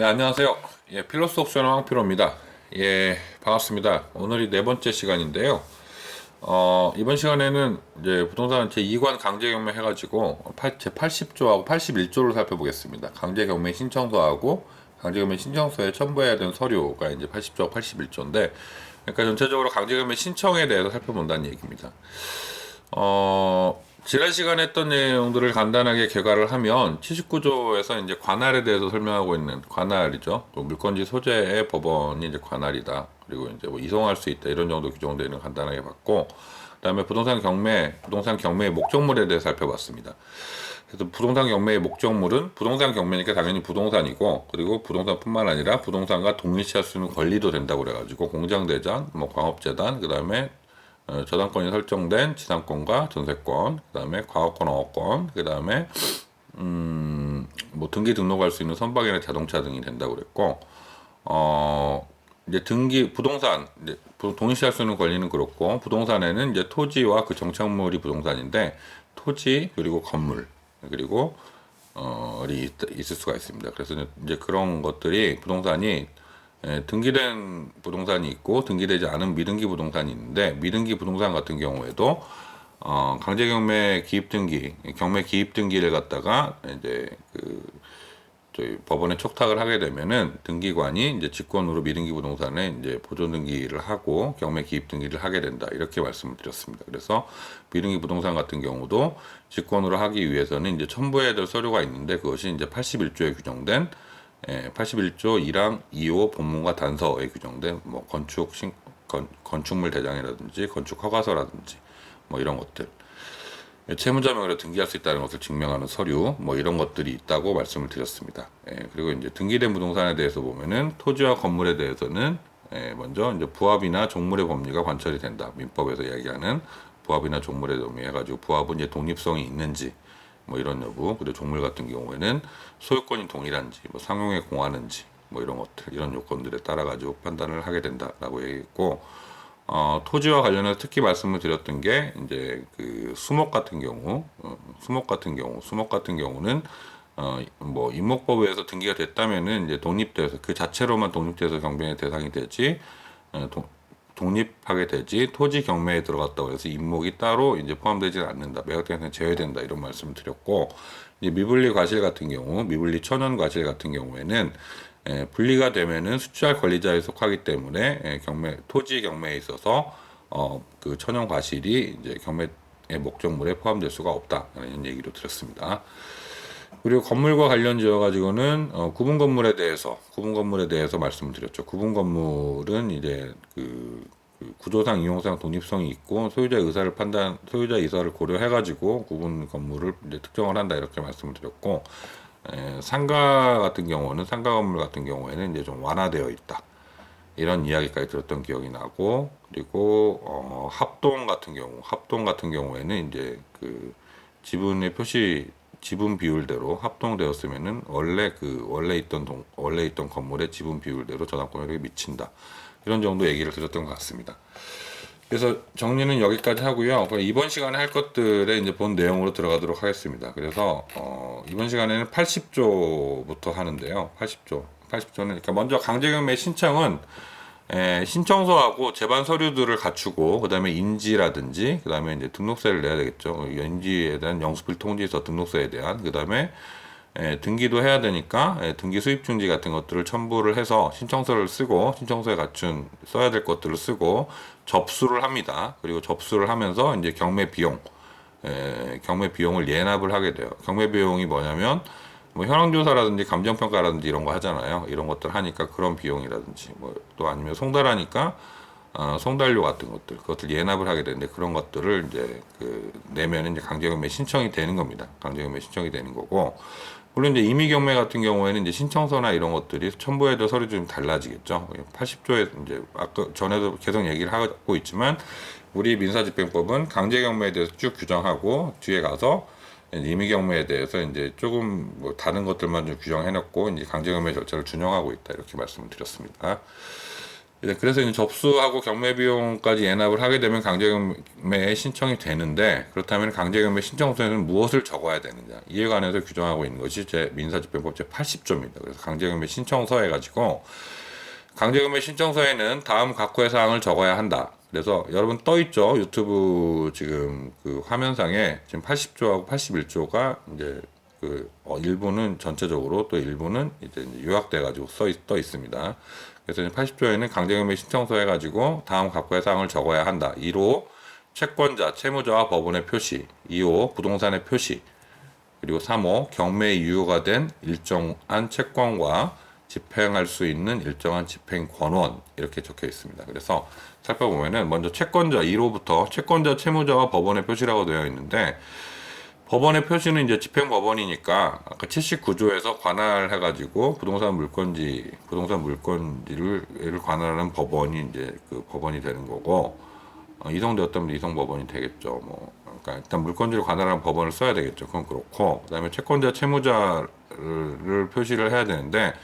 네, 안녕하세요. 예, 필로스 옵션의 황필호입니다. 예, 반갑습니다. 오늘이 네 번째 시간인데요. 이번 시간에는 이제 부동산 제2관 강제경매 해가지고 제 80조하고 81조를 살펴보겠습니다. 강제경매 신청서하고 강제경매 신청서에 첨부해야 되는 서류가 이제 80조하고 81조인데, 그러니까 전체적으로 강제경매 신청에 대해서 살펴본다는 얘기입니다. 지난 시간에 했던 내용들을 간단하게 개괄을 하면 79조에서 이제 관할에 대해서 설명하고 있는 관할이죠. 또 물건지 소재의 법원이 이제 관할이다. 그리고 이제 뭐 이송할 수 있다. 이런 정도 규정되어 있는 거 간단하게 봤고, 그다음에 부동산 경매의 목적물에 대해 살펴봤습니다. 그래서 부동산 경매의 목적물은 부동산 경매니까 당연히 부동산이고, 그리고 부동산뿐만 아니라 부동산과 동일시할 수 있는 권리도 된다고 그래가지고 공장대장, 뭐 광업재단, 그다음에 저당권이 설정된 지상권과 전세권, 그다음에 과업권, 어업권, 그다음에 뭐 등기 등록할 수 있는 선박이나 자동차 등이 된다고 그랬고, 이제 등기 부동산 이제 동일시할 수 있는 권리는 그렇고, 부동산에는 이제 토지와 그 정착물이 부동산인데, 토지 그리고 건물 그리고 있을 수가 있습니다. 그래서 이제 그런 것들이 부동산이 등기된 부동산이 있고 등기되지 않은 미등기 부동산이 있는데, 미등기 부동산 같은 경우에도 강제경매 기입등기, 경매 기입등기를 갖다가 이제 저희 법원에 촉탁을 하게 되면은 등기관이 이제 직권으로 미등기 부동산에 이제 보존 등기를 하고 경매 기입 등기를 하게 된다, 이렇게 말씀을 드렸습니다. 그래서 미등기 부동산 같은 경우도 직권으로 하기 위해서는 이제 첨부해야 될 서류가 있는데, 그것이 이제 81조에 규정된 81조 1항 2호 본문과 단서에 규정된 뭐 건축물 대장이라든지 건축 허가서라든지 뭐 이런 것들, 채무자명으로 등기할 수 있다는 것을 증명하는 서류, 뭐 이런 것들이 있다고 말씀을 드렸습니다. 그리고 이제 등기된 부동산에 대해서 보면은 토지와 건물에 대해서는 먼저 이제 부합이나 종물의 법리가 관철이 된다. 민법에서 이야기하는 부합이나 종물의 의미 해가지고, 부합은 이제 독립성이 있는지 뭐 이런 여부, 그리고 종물 같은 경우에는 소유권이 동일한지, 뭐 상용에 공하는지, 뭐 이런 것들, 이런 요건들에 따라 가지고 판단을 하게 된다라고 얘기했고, 토지와 관련해서 특히 말씀을 드렸던 게 이제 그 수목 같은 경우, 수목 같은 경우는 뭐 임목법에 의해서 등기가 됐다면은 이제 독립돼서 그 자체로만 독립돼서 경매의 대상이 되지, 독립하게 되지, 토지 경매에 들어갔다고 해서 임목이 따로 이제 포함되지 않는다, 매각대상에서 제외된다, 이런 말씀을 드렸고, 이제 미분리 과실 같은 경우, 미분리 천연 과실 같은 경우에는 분리가 되면은 수취할 권리자에 속하기 때문에 토지 경매에 있어서 그 천연 과실이 이제 경매의 목적물에 포함될 수가 없다라는 얘기를 드렸습니다. 그리고 건물과 관련 지어 가지고는 구분 건물에 대해서 말씀을 드렸죠. 구분 건물은 이제 그 구조상 이용상 독립성이 있고 소유자 의사를 고려해 가지고 구분 건물을 이제 특정을 한다, 이렇게 말씀을 드렸고, 상가 건물 같은 경우에는 이제 좀 완화되어 있다, 이런 이야기까지 들었던 기억이 나고, 그리고 합동 같은 경우에는 이제 그 지분의 지분 비율대로 합동되었으면은 원래 있던 건물의 지분 비율대로 저당권에게 미친다, 이런 정도 얘기를 드렸던 것 같습니다. 그래서 정리는 여기까지 하고요. 이번 시간에 할 것들에 이제 본 내용으로 들어가도록 하겠습니다. 그래서 이번 시간에는 80조부터 하는데요. 80조는 그러니까 먼저 강제경매 신청은 신청서하고 제반 서류들을 갖추고, 그다음에 인지라든지, 그다음에 이제 등록세를 내야 되겠죠. 인지에 대한 영수필 통지서, 등록세에 대한, 그다음에 등기도 해야 되니까 등기 수입 중지 같은 것들을 첨부를 해서 신청서를 쓰고, 신청서에 갖춘 써야 될 것들을 쓰고 접수를 합니다. 그리고 접수를 하면서 이제 경매 비용을 예납을 하게 돼요. 경매 비용이 뭐냐면 뭐 현황조사라든지 감정평가라든지 이런 거 하잖아요. 이런 것들 하니까 그런 비용이라든지, 뭐 또 아니면 송달하니까 송달료 같은 것들, 그것들 예납을 하게 되는데, 그런 것들을 이제 내면은 이제 강제경매 신청이 되는 겁니다. 강제경매 신청이 되는 거고, 물론 이제 임의경매 같은 경우에는 이제 신청서나 이런 것들이 첨부해야 될 서류 좀 달라지겠죠. 80조에 이제 아까 전에도 계속 얘기를 하고 있지만, 우리 민사집행법은 강제경매에 대해서 쭉 규정하고, 뒤에 가서 임의경매에 대해서 이제 조금 뭐 다른 것들만 좀 규정해놓고 이제 강제경매 절차를 준용하고 있다, 이렇게 말씀을 드렸습니다. 그래서 이제 접수하고 경매 비용까지 예납을 하게 되면 강제경매에 신청이 되는데, 그렇다면 강제경매 신청서에는 무엇을 적어야 되느냐, 이에 관해서 규정하고 있는 것이 제 민사집행법 제 80조입니다. 그래서 강제경매 신청서 해가지고, 강제경매 신청서에는 다음 각호의 사항을 적어야 한다. 그래서 여러분 떠 있죠? 유튜브 지금 그 화면상에 지금 80조하고 81조가 이제 일부는 전체적으로, 또 일부는 이제 요약돼 가지고 떠 있습니다. 그래서 80조에는 강제경매 신청서 해가지고 다음 각호의 사항을 적어야 한다. 1호 채권자, 채무자와 법원의 표시. 2호 부동산의 표시. 그리고 3호 경매에 유효가 된 일정한 채권과 집행할 수 있는 일정한 집행 권원, 이렇게 적혀 있습니다. 그래서 살펴보면은 먼저 채권자 1호부터 채권자, 채무자와 법원의 표시라고 되어 있는데, 법원의 표시는 이제 집행법원이니까 아까 79조에서 관할해가지고 부동산 물건지를 관할하는 법원이 이제 그 법원이 되는 거고, 이성되었다면 이성법원이 되겠죠. 뭐 그러니까 일단 물건지를 관할하는 법원을 써야 되겠죠. 그건 그렇고, 그다음에 채권자, 채무자를 표시를 해야 되는데,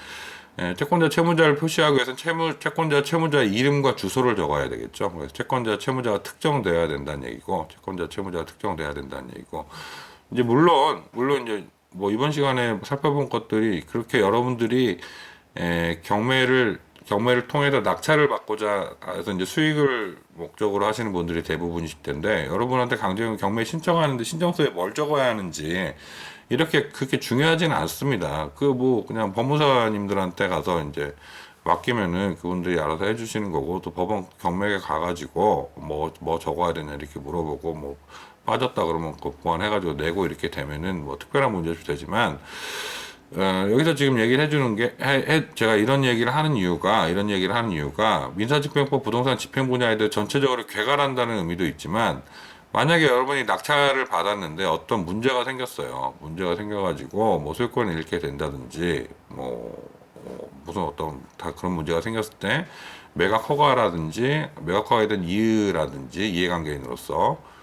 채권자, 채무자를 표시하기 위해서는 채권자, 채무자의 이름과 주소를 적어야 되겠죠. 그래서 채권자, 채무자가 특정돼야 된다는 얘기고, 채권자, 채무자가 특정돼야 된다는 얘기고, 이제 물론 이제 뭐 이번 시간에 살펴본 것들이 그렇게 여러분들이 경매를 통해서 낙찰을 받고자 해서 이제 수익을 목적으로 하시는 분들이 대부분이실 텐데, 여러분한테 강제로 경매 신청하는데 신청서에 뭘 적어야 하는지 이렇게 그렇게 중요하진 않습니다. 그 뭐 그냥 법무사님들한테 가서 이제 맡기면은 그분들이 알아서 해주시는 거고, 또 법원 경매에 가가지고 뭐 적어야 되냐 이렇게 물어보고, 뭐 빠졌다 그러면 그 보완해가지고 내고 이렇게 되면은 뭐 특별한 문제도 되지만, 여기서 지금 얘기를 해주는 게, 제가 이런 얘기를 하는 이유가 민사집행법 부동산 집행 분야에 대해 전체적으로 개괄한다는 의미도 있지만, 만약에 여러분이 낙찰을 받았는데 어떤 문제가 생겼어요. 문제가 생겨가지고 뭐 소유권을 잃게 된다든지, 무슨 어떤 다 그런 문제가 생겼을 때 매각 허가에 대한 이의라든지 이해관계인으로서,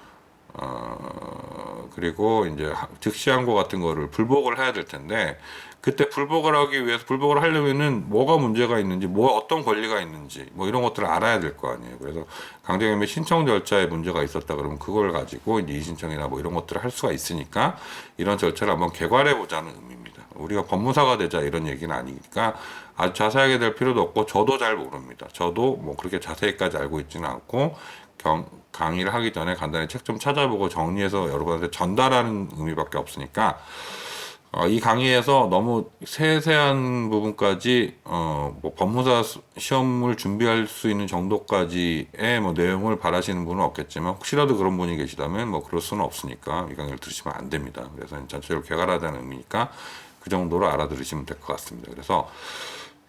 그리고 이제 즉시항고 같은 거를 불복을 해야 될 텐데, 그때 불복을 하려면은 뭐가 문제가 있는지, 어떤 권리가 있는지, 뭐 이런 것들을 알아야 될 거 아니에요. 그래서 강제경매 신청 절차에 문제가 있었다 그러면 그걸 가지고 이제 이의신청이나 뭐 이런 것들을 할 수가 있으니까, 이런 절차를 한번 개괄해 보자는 의미입니다. 우리가 법무사가 되자 이런 얘기는 아니니까 아주 자세하게 될 필요도 없고, 저도 잘 모릅니다. 저도 뭐 그렇게 자세히까지 알고 있지는 않고, 강의를 하기 전에 간단히 책 좀 찾아보고 정리해서 여러분한테 전달하는 의미밖에 없으니까, 이 강의에서 너무 세세한 부분까지 뭐 법무사 시험을 준비할 수 있는 정도까지의 뭐 내용을 바라시는 분은 없겠지만, 혹시라도 그런 분이 계시다면 뭐 그럴 수는 없으니까 이 강의를 들으시면 안 됩니다. 그래서 전체적으로 개괄하자는 의미니까 그 정도로 알아들으시면 될 것 같습니다. 그래서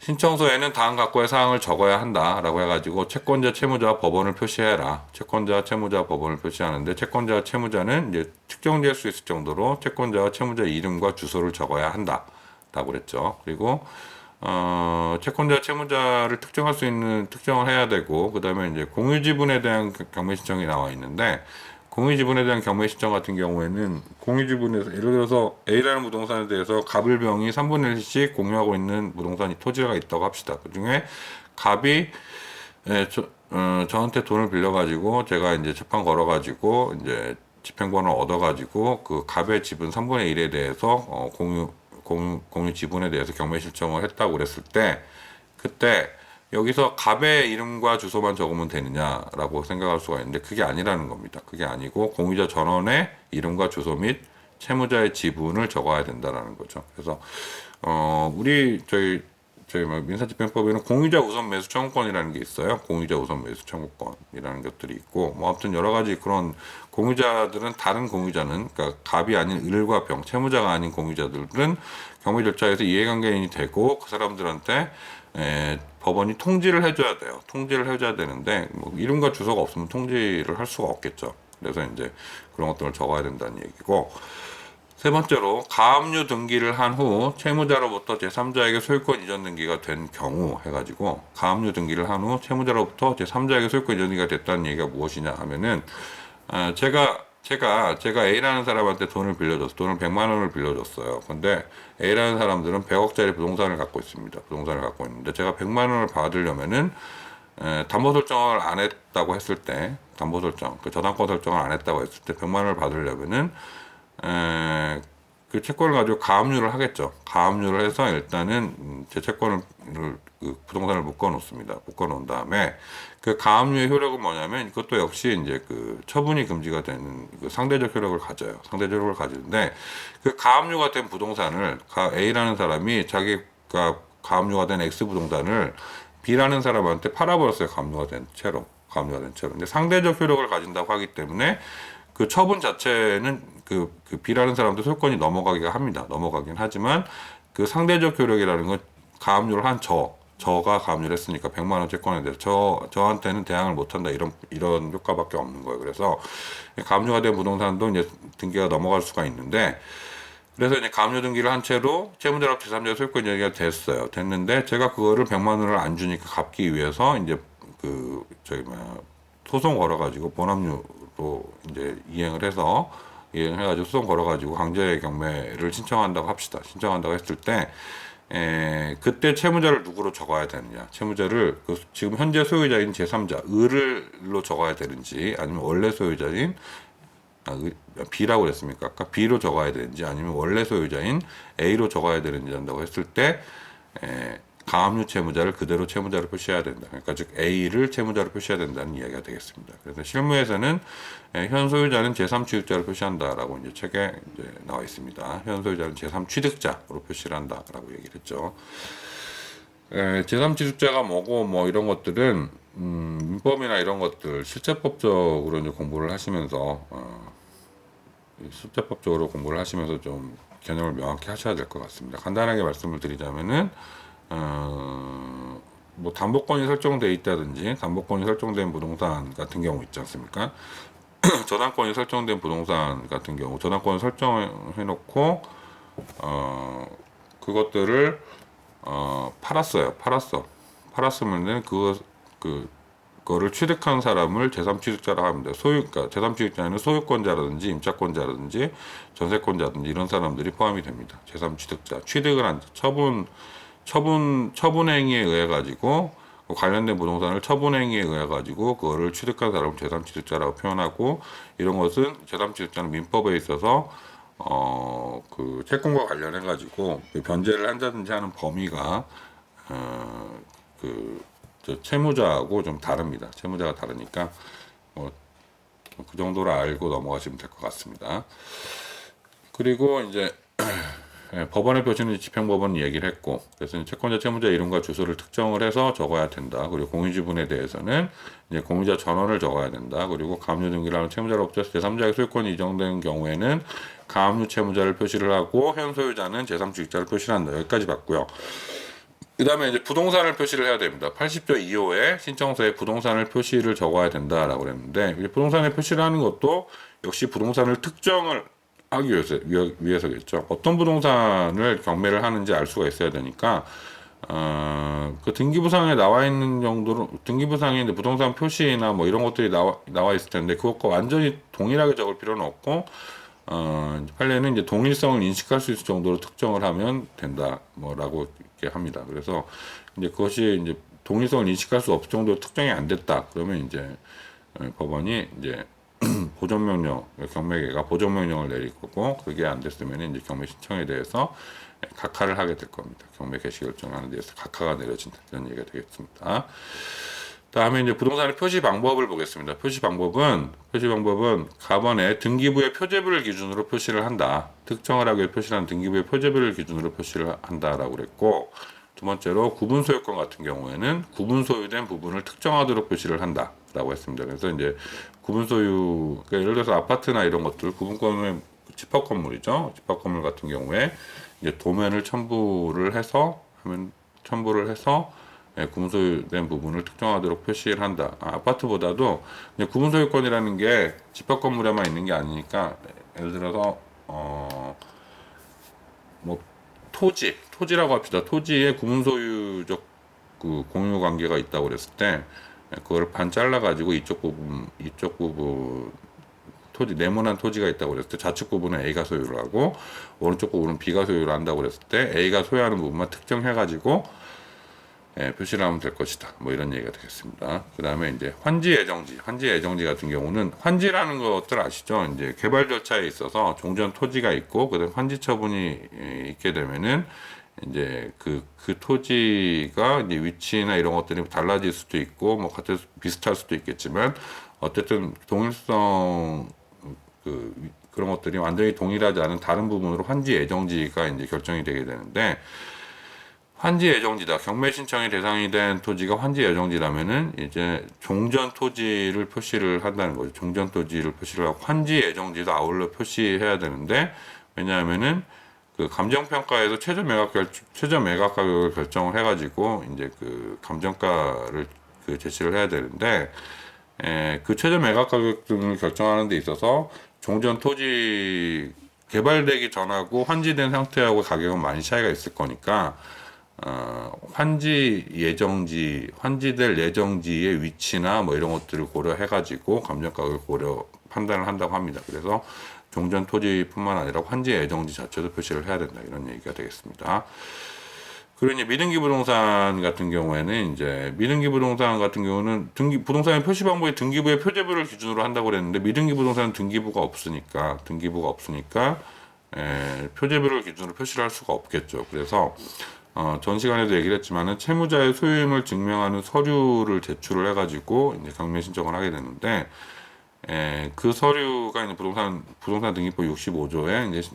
신청서에는 다음 각고의 사항을 적어야 한다라고 해가지고, 채권자, 채무자, 법원을 표시해라. 채권자, 채무자, 법원을 표시하는데, 채권자, 채무자는 이제 특정될 수 있을 정도로 채권자와 채무자 이름과 주소를 적어야 한다라고 그랬죠. 그리고 채권자, 채무자를 특정을 해야 되고, 그 다음에 이제 공유지분에 대한 경매 신청이 나와 있는데, 공유지분에 대한 경매 신청 같은 경우에는, 공유지분에서 예를 들어서 A라는 부동산에 대해서 갑을 병이 3분의 1씩 공유하고 있는 부동산이 토지가 있다고 합시다. 그 중에 갑이 저한테 돈을 빌려가지고, 제가 이제 재판 걸어가지고 이제 집행권을 얻어가지고, 그 갑의 지분 3분의 1에 대해서 공유 지분에 대해서 경매 신청을 했다고 그랬을 때, 그때 여기서 갑의 이름과 주소만 적으면 되느냐라고 생각할 수가 있는데, 그게 아니라는 겁니다. 그게 아니고 공유자 전원의 이름과 주소 및 채무자의 지분을 적어야 된다라는 거죠. 그래서 저희 민사집행법에는 공유자 우선 매수 청구권이라는 게 있어요. 공유자 우선 매수 청구권이라는 것들이 있고, 뭐 아무튼 여러 가지 그런 공유자들은, 다른 공유자는, 그러니까 갑이 아닌 을과 병, 채무자가 아닌 공유자들은 경매 절차에서 이해관계인이 되고, 그 사람들한테 법원이 통지를 해줘야 돼요. 통지를 해줘야 되는데, 뭐 이름과 주소가 없으면 통지를 할 수가 없겠죠. 그래서 이제 그런 것들을 적어야 된다는 얘기고, 세 번째로 가압류 등기를 한 후 채무자로부터 제3자에게 소유권 이전 등기가 된 경우 해가지고, 가압류 등기를 한 후 채무자로부터 제3자에게 소유권 이전 등기가 됐다는 얘기가 무엇이냐 하면은, 제가 A라는 사람한테 돈을 100만 원을 빌려줬어요. 근데 A라는 사람들은 100억짜리 부동산을 갖고 있습니다. 부동산을 갖고 있는데, 제가 100만 원을 받으려면은 담보 설정을 안 했다고 했을 때, 담보 설정, 그 저당권 설정을 안 했다고 했을 때 100만 원을 받으려면은 그 채권을 가지고 가압류를 하겠죠. 가압류를 해서 일단은 제 채권을 그 부동산을 묶어 놓습니다. 묶어 놓은 다음에 그 가압류의 효력은 뭐냐면 이것도 역시 이제 그 처분이 금지가 되는 그 상대적 효력을 가져요. 상대적 효력을 가지는데 그 가압류가 된 부동산을 A라는 사람이 자기가 가압류가 된 X 부동산을 B라는 사람한테 팔아버렸어요. 가압류가 된 채로. 가압류가 된 채로. 근데 상대적 효력을 가진다고 하기 때문에 그 처분 자체는 그 B라는 사람도 소유권이 넘어가기가 합니다. 넘어가긴 하지만 그 상대적 효력이라는 건 가압류를 한 저가 가압류를 했으니까 100만 원 채권에 대해서 저한테는 대항을 못한다 이런 효과밖에 없는 거예요. 그래서 가압류가 된 부동산도 이제 등기가 넘어갈 수가 있는데 그래서 이제 가압류 등기를 한 채로 채무자랑 제3자 소유권 얘기가 됐어요. 됐는데 제가 그거를 100만 원을 안 주니까 갚기 위해서 이제 그 저기 뭐야 소송 걸어가지고 본합류로 이제 이행해가지고 소송 걸어가지고 강제 경매를 신청한다고 합시다. 신청한다고 했을 때 그때 채무자를 누구로 적어야 되느냐? 채무자를 지금 현재 소유자인 제3자 을로 적어야 되는지 아니면 원래 소유자인 B라고 그랬습니까? 아까 B로 적어야 되는지 아니면 원래 소유자인 A로 적어야 되는지 한다고 했을 때 가압류 채무자를 그대로 채무자로 표시해야 된다. 그러니까 즉 A를 채무자로 표시해야 된다는 이야기가 되겠습니다. 그래서 실무에서는 현 소유자는 제3취득자로 표시한다라고 이제 책에 이제 나와 있습니다. 현 소유자는 제3취득자로 표시를 한다라고 얘기를 했죠. 제3취득자가 뭐고 뭐 이런 것들은 민법이나 이런 것들 실제법적으로 이제 공부를 하시면서 실제법적으로 공부를 하시면서 좀 개념을 명확히 하셔야 될 것 같습니다. 간단하게 말씀을 드리자면은 뭐 담보권이 설정돼 있다든지 담보권이 설정된 부동산 같은 경우 있지 않습니까? 저당권이 설정된 부동산 같은 경우 저당권을 설정해 놓고 그것들을 팔았으면은 그거를 취득한 사람을 제3취득자라고 합니다. 그러니까 제3취득자는 소유권자라든지 임차권자라든지 전세권자든지 이런 사람들이 포함이 됩니다. 제3취득자 취득을 한 처분행위에 의해 가지고 관련된 부동산을 처분행위에 의해 가지고 그거를 취득한 사람을 제3취득자라고 표현하고 이런 것은 제3취득자는 민법에 있어서 그 채권과 관련해 가지고 변제를 한다든지 하는 범위가 그 채무자하고 좀 다릅니다. 채무자가 다르니까 그 정도로 알고 넘어가시면 될 것 같습니다. 그리고 이제 법원에 표시는 집행법원 얘기를 했고 그래서 채권자 채무자 이름과 주소를 특정을 해서 적어야 된다. 그리고 공유지분에 대해서는 이제 공유자 전원을 적어야 된다. 그리고 가압류 등기를 하는 채무자로부터 제3자의 소유권이 이정된 경우에는 가압류 채무자를 표시를 하고 현 소유자는 제3취득자를 표시를 한다. 여기까지 봤고요. 그 다음에 이제 부동산을 표시를 해야 됩니다. 80조 2호에 신청서에 부동산을 표시를 적어야 된다라고 그랬는데 부동산에 표시를 하는 것도 역시 부동산을 특정을 하기 위해서겠죠. 어떤 부동산을 경매를 하는지 알 수가 있어야 되니까 그 등기부상에 나와 있는 정도로 등기부상에 이제 부동산 표시나 뭐 이런 것들이 나와 있을 텐데 그것과 완전히 동일하게 적을 필요는 없고 판례는 이제 동일성을 인식할 수 있을 정도로 특정을 하면 된다 뭐라고 이렇게 합니다. 그래서 이제 그것이 이제 동일성을 인식할 수 없을 정도로 특정이 안 됐다. 그러면 이제 법원이 이제 보존명령 경매계가 보존명령을 내릴 거고 그게 안 됐으면 이제 경매 신청에 대해서 각하를 하게 될 겁니다. 경매 개시 결정하는 데서 각하가 내려진다 이런 얘기가 되겠습니다. 다음에 이제 부동산의 표시 방법을 보겠습니다. 표시 방법은 가번에 등기부의 표제부를 기준으로 표시를 한다. 특정을 하기 위해 표시한 등기부의 표제부를 기준으로 표시를 한다라고 그랬고 두 번째로 구분 소유권 같은 경우에는 구분 소유된 부분을 특정하도록 표시를 한다라고 했습니다. 그래서 이제 구분 소유 그러니까 예를 들어서 아파트나 이런 것들 구분권의 집합 건물이죠. 집합 건물 같은 경우에 이제 도면을 첨부를 해서 구분 소유된 부분을 특정하도록 표시를 한다. 아파트보다도 구분 소유권이라는 게 집합 건물에만 있는 게 아니니까 예를 들어서 뭐 토지라고 합시다. 토지에 구분 소유적 그 공유 관계가 있다고 그랬을 때 그걸 반 잘라 가지고 이쪽 부분 토지 네모난 토지가 있다고 그랬을 때 좌측 부분은 A가 소유를 하고 오른쪽 부분은 B가 소유를 한다고 그랬을 때 A가 소유하는 부분만 특정해 가지고 표시를 하면 될 것이다. 뭐 이런 얘기가 되겠습니다. 그 다음에 이제 환지 예정지, 환지 예정지 같은 경우는 환지라는 것들 아시죠? 이제 개발 절차에 있어서 종전 토지가 있고 그다음 환지 처분이 있게 되면은 이제 그 토지가 이제 위치나 이런 것들이 달라질 수도 있고 뭐 같은 비슷할 수도 있겠지만 어쨌든 동일성 그런 것들이 완전히 동일하지 않은 다른 부분으로 환지 예정지가 이제 결정이 되게 되는데 환지 예정지다. 경매 신청의 대상이 된 토지가 환지 예정지라면은 이제 종전 토지를 표시를 한다는 거죠. 종전 토지를 표시를 하고 환지 예정지도 아울러 표시해야 되는데 왜냐하면은 그 감정평가에서 최저 매각 가격을 결정을 해가지고 이제 그 감정가를 그 제시를 해야 되는데 그 최저 매각 가격 등을 결정하는 데 있어서 종전 토지 개발되기 전하고 환지된 상태하고 가격은 많이 차이가 있을 거니까 환지 예정지, 환지될 예정지의 위치나 뭐 이런 것들을 고려해가지고 감정가격을 판단을 한다고 합니다. 그래서 종전 토지뿐만 아니라 환지 예정지 자체도 표시를 해야 된다 이런 얘기가 되겠습니다. 그리고 이제 미등기 부동산 같은 경우에는 이제 미등기 부동산 같은 경우는 부동산의 표시 방법이 등기부의 표제부를 기준으로 한다고 그랬는데 미등기 부동산은 등기부가 없으니까 표제부를 기준으로 표시를 할 수가 없겠죠. 그래서 전 시간에도 얘기를 했지만은 채무자의 소유임을 증명하는 서류를 제출을 해가지고 이제 경매 신청을 하게 되는데 그 서류가 이제 부동산 등기법 65조에 이제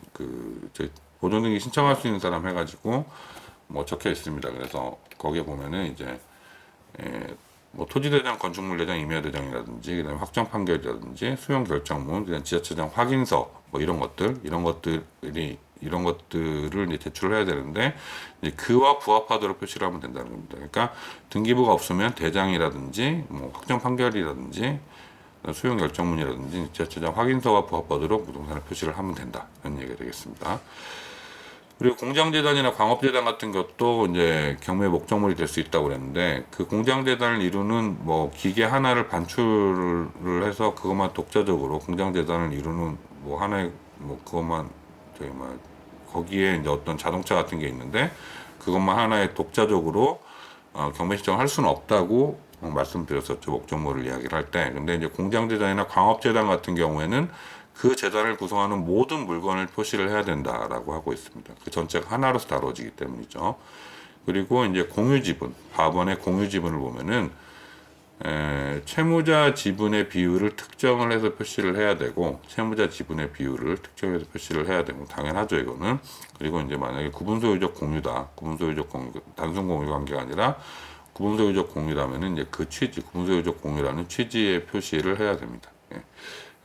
보존 등기 신청할 수 있는 사람 해가지고 뭐 적혀 있습니다. 그래서 거기에 보면은 이제 뭐 토지대장, 건축물대장, 임야대장이라든지 그다음에 확정 판결이라든지 수용 결정문, 그다음 지자체장 확인서 뭐 이런 것들을 이제 제출을 해야 되는데 이제 그와 부합하도록 표시를 하면 된다는 겁니다. 그러니까 등기부가 없으면 대장이라든지 뭐 확정 판결이라든지 수용 결정문이라든지 지자체장 확인서와 부합하도록 부동산을 표시를 하면 된다 이런 얘기가 되겠습니다. 그리고 공장재단이나 광업재단 같은 것도 이제 경매 목적물이 될 수 있다고 그랬는데 그 공장재단을 이루는 뭐 기계 하나를 반출을 해서 그것만 독자적으로 공장재단을 이루는 뭐 하나의 뭐 그것만 저기 뭐 거기에 이제 어떤 자동차 같은 게 있는데 그것만 하나의 독자적으로 경매 신청을 할 수는 없다고 말씀드렸었죠. 목적물을 이야기를 할 때. 근데 이제 공장재단이나 광업재단 같은 경우에는 그 재단을 구성하는 모든 물건을 표시를 해야 된다라고 하고 있습니다. 그 전체가 하나로서 다뤄지기 때문이죠. 그리고 이제 공유지분, 법원의 공유지분을 보면은 채무자 지분의 비율을 특정을 해서 표시를 해야 되고 채무자 지분의 비율을 특정해서 표시를 해야 되고 당연하죠 이거는. 그리고 이제 만약에 구분소유적 공유다, 구분소유적 공유, 단순 공유 관계가 아니라 구분소유적 공유라면은 이제 그 취지, 구분소유적 공유라는 취지의 표시를 해야 됩니다.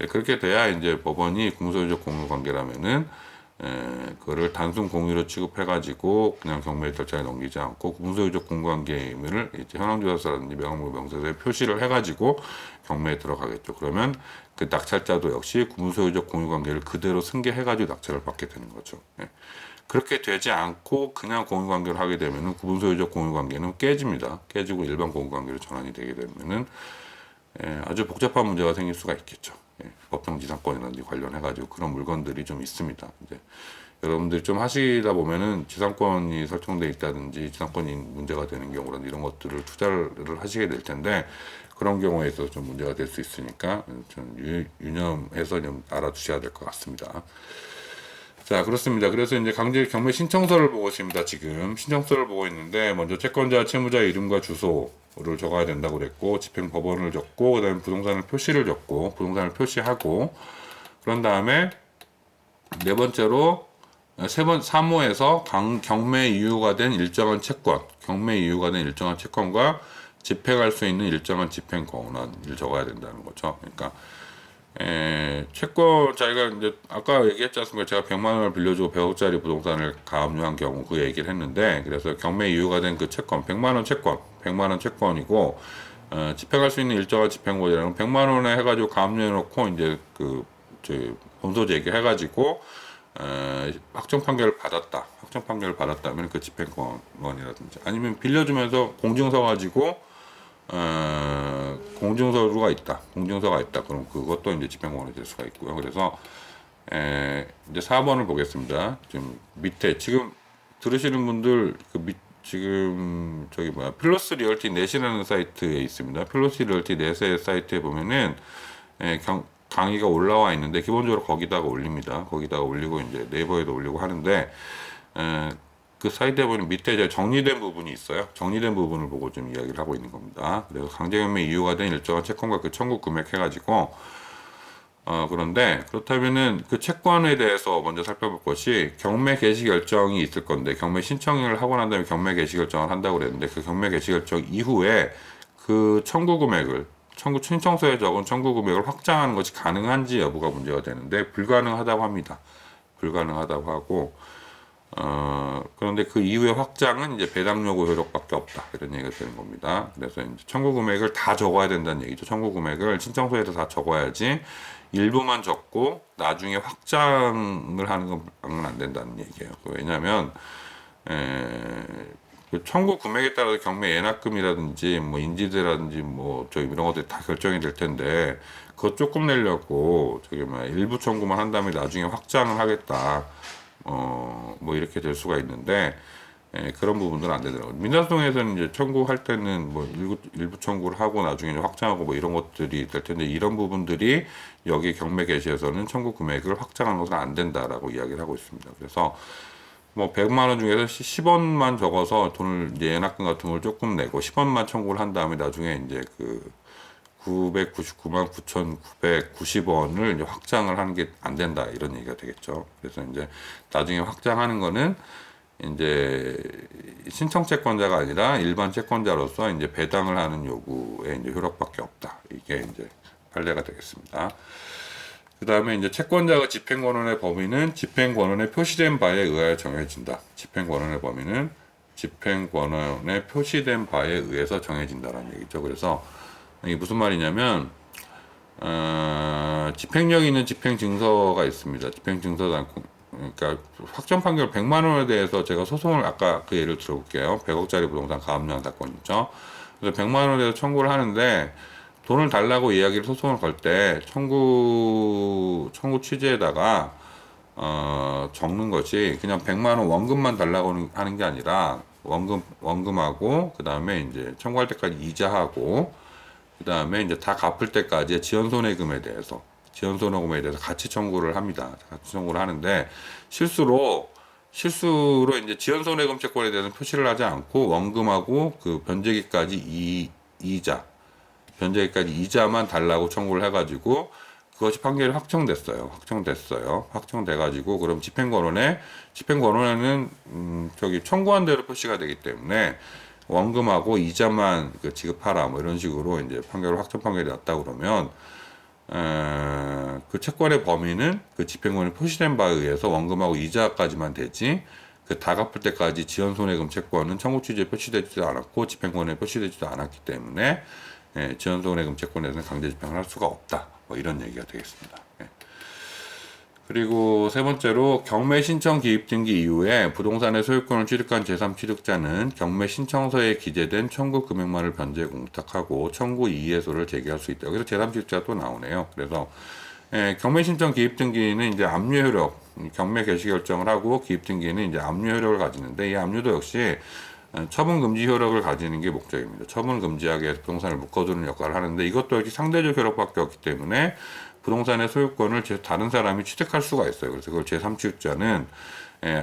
그렇게 돼야 이제 법원이 구분소유적 공유 관계라면은 그거를 단순 공유로 취급해가지고 그냥 경매 절차에 넘기지 않고 구분소유적 공유 관계임을 이제 현황조사서라든지 명함 명세서에 표시를 해가지고 경매에 들어가겠죠. 그러면 그 낙찰자도 역시 구분소유적 공유 관계를 그대로 승계해가지고 낙찰을 받게 되는 거죠. 그렇게 되지 않고 그냥 공유 관계를 하게 되면은 구분소유적 공유 관계는 깨집니다. 깨지고 일반 공유 관계로 전환이 되게 되면은 아주 복잡한 문제가 생길 수가 있겠죠. 법정지상권이라든지 관련해가지고 그런 물건들이 좀 있습니다. 이제 여러분들이 좀 하시다 보면은 지상권이 설정돼 있다든지 지상권이 문제가 되는 경우라든지 이런 것들을 투자를 하시게 될 텐데 그런 경우에 있어서 좀 문제가 될 수 있으니까 좀 유념해서 좀 알아두셔야 될 것 같습니다. 자, 그렇습니다. 그래서 이제 강제 경매 신청서를 보고 있습니다. 지금 신청서를 보고 있는데 먼저 채권자, 채무자 이름과 주소를 적어야 된다고 그랬고 집행법원을 적고 그다음에 부동산을 표시하고 그런 다음에 네 번째로 사무에서 경매 이유가 된 일정한 채권과 집행할 수 있는 일정한 집행 권한을 적어야 된다는 거죠. 그러니까 채권 자기가 이제 아까 얘기했지 않습니까? 제가 100만 원을 빌려주고 100억짜리 부동산을 가압류한 경우 그 얘기를 했는데 그래서 경매 이유가 된 그 채권 100만 원 채권이고 집행할 수 있는 일정한 집행권이라는 100만 원에 해가지고 가압류해 놓고 이제 본소 제기해가지고 확정 판결을 받았다면 그 집행권이라든지 아니면 빌려주면서 공증서 가지고 공증서가 있다. 그럼 그것도 이제 집행권이 될 수가 있고요. 그래서 이제 4번을 보겠습니다. 지금 밑에 지금 들으시는 분들 지금 저기 뭐야 필로스 리얼티 넷이라는 사이트에 있습니다. 필로스 리얼티 넷의 사이트에 보면은 강의가 올라와 있는데 기본적으로 거기다가 올립니다. 거기다가 올리고 이제 네이버에도 올리고 하는데 그 사이트에 보면 밑에 이제 정리된 부분이 있어요. 정리된 부분을 보고 좀 이야기를 하고 있는 겁니다. 그래서 강제경매 이유가 된 일정한 채권과 그 청구 금액해가지고 그런데 그렇다면은 그 채권에 대해서 먼저 살펴볼 것이 경매 개시 결정이 있을 건데 경매 신청을 하고 난 다음에 경매 개시 결정을 한다고 그랬는데 그 경매 개시 결정 이후에 그 청구 금액을 신청서에 적은 청구 금액을 확장하는 것이 가능한지 여부가 문제가 되는데 불가능하다고 합니다. 불가능하다고 하고 그런데 그 이후에 확장은 이제 배당 요구 효력밖에 없다. 이런 얘기가 되는 겁니다. 그래서 이제 청구 금액을 다 적어야 된다는 얘기죠. 청구 금액을 신청서에서 다 적어야지 일부만 적고 나중에 확장을 하는 건 안 된다는 얘기예요. 왜냐하면 그 청구 금액에 따라서 경매 예납금이라든지 뭐 인지대라든지 뭐 저기 이런 것들이 다 결정이 될 텐데 그거 조금 내려고 저기 뭐 일부 청구만 한 다음에 나중에 확장을 하겠다. 뭐 이렇게 될 수가 있는데 그런 부분들은 안 되더라고요. 민사소송에서는 이제 청구할 때는 뭐 일부 청구를 하고 나중에 확장하고 뭐 이런 것들이 될 텐데 이런 부분들이 여기 경매 개시에서는 청구 금액을 확장하는 것은 안 된다라고 이야기를 하고 있습니다. 그래서 뭐 100만 원 중에서 10원만 적어서 돈을 이제 예납금 같은 걸 조금 내고 10원만 청구를 한 다음에 나중에 이제 그 999만 9,990원을 이제 확장을 하는 게 안 된다 이런 얘기가 되겠죠. 그래서 이제 나중에 확장하는 거는 이제 신청 채권자가 아니라 일반 채권자로서 이제 배당을 하는 요구에 이제 효력밖에 없다. 이게 이제 판례가 되겠습니다. 그 다음에 이제 채권자가 집행권한의 범위는 집행권한에 표시된 바에 의하여 정해진다. 집행권한의 범위는 집행권한에 표시된 바에 의해서 정해진다라는 얘기죠. 그래서 이게 무슨 말이냐면 집행력 있는 집행증서가 있습니다. 집행증서도 그러니까 확정 판결 100만 원에 대해서 제가 소송을 아까 그 예를 들어볼게요. 100억짜리 부동산 가압류 사건 있죠. 그래서 100만 원에 대해서 청구를 하는데 돈을 달라고 이야기를 소송을 걸 때 청구 취지에다가 적는 것이 그냥 100만 원 원금만 달라고 하는 게 아니라 원금하고 그 다음에 이제 청구할 때까지 이자하고 그 다음에 이제 다 갚을 때까지 지연손해금에 대해서 같이 청구를 합니다. 같이 청구를 하는데 실수로 이제 지연손해금 채권에 대해서는 표시를 하지 않고 원금하고 그 변제기까지 이자만 달라고 청구를 해가지고 그것이 판결이 확정됐어요. 확정돼가지고 그럼 집행권원에는 저기 청구한 대로 표시가 되기 때문에 원금하고 이자만 그 지급하라 뭐 이런 식으로 이제 확정 판결이 났다 그러면 그 채권의 범위는 그 집행권이 표시된 바에 의해서 원금하고 이자까지만 되지 그 다 갚을 때까지 지연손해금 채권은 청구 취지에 표시되지도 않았고 집행권에 표시되지도 않았기 때문에 지연손해금 채권에서는 강제 집행을 할 수가 없다. 뭐 이런 얘기가 되겠습니다. 그리고 세 번째로 경매 신청 기입 등기 이후에 부동산의 소유권을 취득한 제3취득자는 경매 신청서에 기재된 청구 금액만을 변제 공탁하고 청구 이의소를 제기할 수 있다. 그래서 제3취득자가 또 나오네요. 그래서 경매 신청 기입 등기는 이제 압류 효력, 경매 개시 결정을 하고 기입 등기는 이제 압류 효력을 가지는데 이 압류도 역시 처분 금지 효력을 가지는 게 목적입니다. 처분 금지하게 해서 부동산을 묶어두는 역할을 하는데 이것도 역시 상대적 효력밖에 없기 때문에 부동산의 소유권을 다른 사람이 취득할 수가 있어요. 그래서 그걸 제3취득자는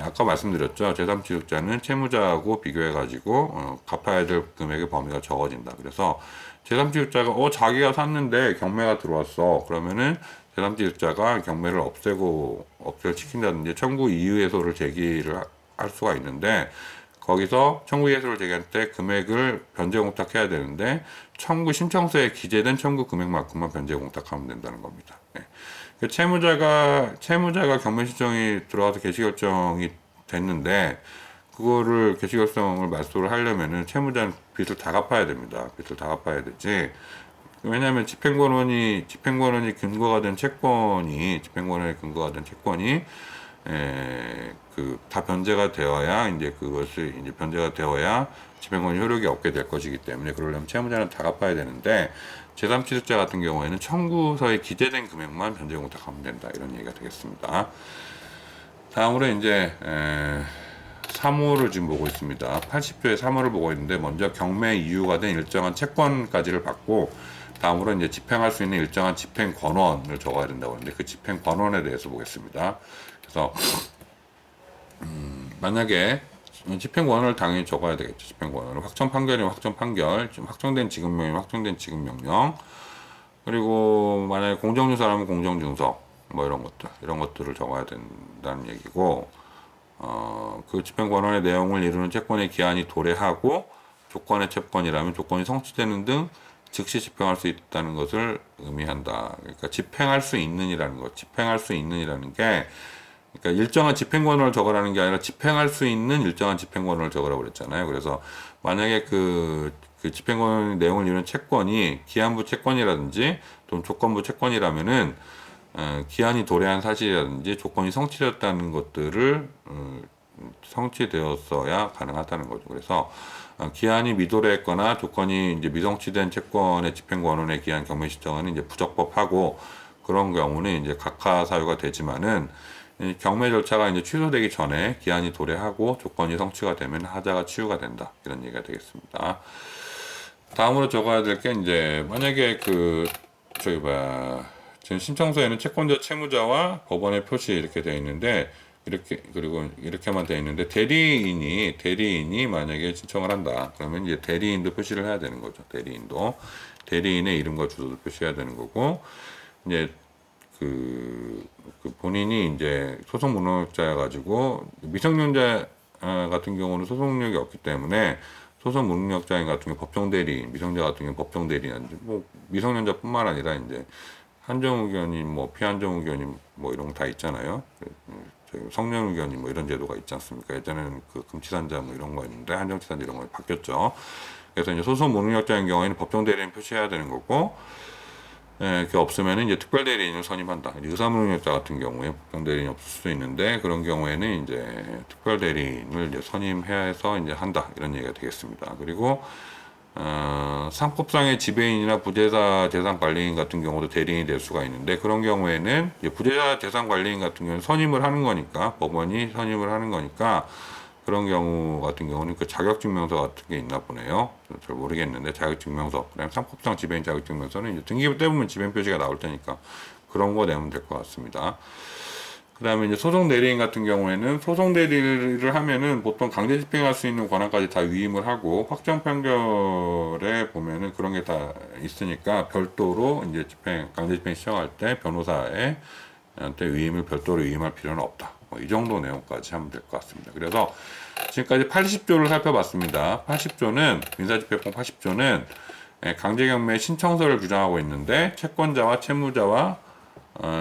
아까 말씀드렸죠. 제3취득자는 채무자하고 비교해가지고 갚아야 될 금액의 범위가 적어진다. 그래서 제3취득자가 자기가 샀는데 경매가 들어왔어. 그러면은 제3취득자가 경매를 없애시킨다든지 청구 이의소를 제기를 할 수가 있는데 거기서 청구 이의소를 제기할 때 금액을 변제 공탁해야 되는데 청구 신청서에 기재된 청구 금액만큼만 변제 공탁하면 된다는 겁니다. 그 채무자가 경매 신청이 들어와서 개시 결정이 됐는데 그거를 개시 결정을 말소를 하려면은 채무자는 빚을 다 갚아야 됩니다. 빚을 다 갚아야 되지. 왜냐하면 집행권원이 근거가 된 채권이 그 다 변제가 되어야 이제 그것을 이제 변제가 되어야 집행권이 효력이 없게 될 것이기 때문에 그러려면 채무자는 다 갚아야 되는데 제3취득자 같은 경우에는 청구서에 기재된 금액만 변제 공탁하면 된다 이런 얘기가 되겠습니다. 다음으로 이제 3호를 지금 보고 있습니다. 80조의 3호를 보고 있는데 먼저 경매 이유가 된 일정한 채권까지를 받고 다음으로 이제 집행할 수 있는 일정한 집행 권한을 적어야 된다고 하는데 그 집행 권한에 대해서 보겠습니다. 그래서 만약에 집행 권한을 당연히 적어야 되겠죠. 집행 권한을 확정 판결이면 확정 판결, 지금 확정된 지급명이면 확정된 지급명령, 그리고 만약에 공정증서라면 공정증서 뭐 이런 것들을 적어야 된다는 얘기고, 그 집행 권한의 내용을 이루는 채권의 기한이 도래하고 조건의 채권이라면 조건이 성취되는 등 즉시 집행할 수 있다는 것을 의미한다. 그러니까 집행할 수 있는이라는 것, 집행할 수 있는이라는 게 그러니까 일정한 집행 권한을 적으라는 게 아니라 집행할 수 있는 일정한 집행 권한을 적으라고 그랬잖아요. 그래서 만약에 그 집행 권한 내용을 이루는 채권이 기한부 채권이라든지 또는 조건부 채권이라면은 기한이 도래한 사실이라든지 조건이 성취되었다는 것들을 성취되었어야 가능하다는 거죠. 그래서 기한이 미도래했거나 조건이 이제 미성취된 채권의 집행 권한의 기한 경매 신청은 이제 부적법하고 그런 경우는 이제 각하 사유가 되지만은 경매 절차가 이제 취소되기 전에 기한이 도래하고 조건이 성취가 되면 하자가 치유가 된다. 이런 얘기가 되겠습니다. 다음으로 적어야 될 게 이제 만약에 지금 신청서에는 채권자, 채무자와 법원의 표시 이렇게 되어 있는데 그리고 이렇게만 되어 있는데 대리인이 만약에 신청을 한다. 그러면 이제 대리인도 표시를 해야 되는 거죠. 대리인의 이름과 주소도 표시해야 되는 거고 이제 그 본인이 이제 소송 무능력자여 가지고 미성년자 같은 경우는 소송 능력이 없기 때문에 소송 무능력자인 같은 경우 법정 대리인, 미성년자 같은 경우 법정 대리인, 뭐 미성년자뿐만 아니라 이제 한정 의견인, 뭐 피한정 의견인, 뭐 이런 거 다 있잖아요. 성년 의견인 뭐 이런 제도가 있지 않습니까? 예전에는 그 금치산자 뭐 이런 거 있는데 한정치산자 이런 거 바뀌었죠. 그래서 이제 소송 무능력자인 경우에는 법정 대리인 표시해야 되는 거고. 그게 없으면 이제 특별 대리인을 선임한다. 의사무능력자 같은 경우에 법정 대리인이 없을 수도 있는데 그런 경우에는 이제 특별 대리인을 이제 선임해야 해서 이제 한다. 이런 얘기가 되겠습니다. 그리고 상법상의 지배인이나 부재자 재산 관리인 같은 경우도 대리인이 될 수가 있는데 그런 경우에는 이제 부재자 재산 관리인 같은 경우는 선임을 하는 거니까 법원이 선임을 하는 거니까 그런 경우 같은 경우는 그 자격증명서 같은 게 있나 보네요. 잘 모르겠는데 자격증명서, 그다음에 상법상 지배인 자격증명서는 이제 등기부 떼보면 지배인 표시가 나올 테니까 그런 거 내면 될 것 같습니다. 그다음에 이제 소송 대리인 같은 경우에는 소송 대리를 하면은 보통 강제 집행할 수 있는 권한까지 다 위임을 하고 확정 판결에 보면은 그런 게 다 있으니까 별도로 이제 강제 집행 시청할 때 변호사한테 위임을 별도로 위임할 필요는 없다. 이 정도 내용까지 하면 될 것 같습니다. 그래서 지금까지 80조를 살펴봤습니다. 80조는 민사집행법 80조는 강제경매 신청서를 규정하고 있는데 채권자와 채무자와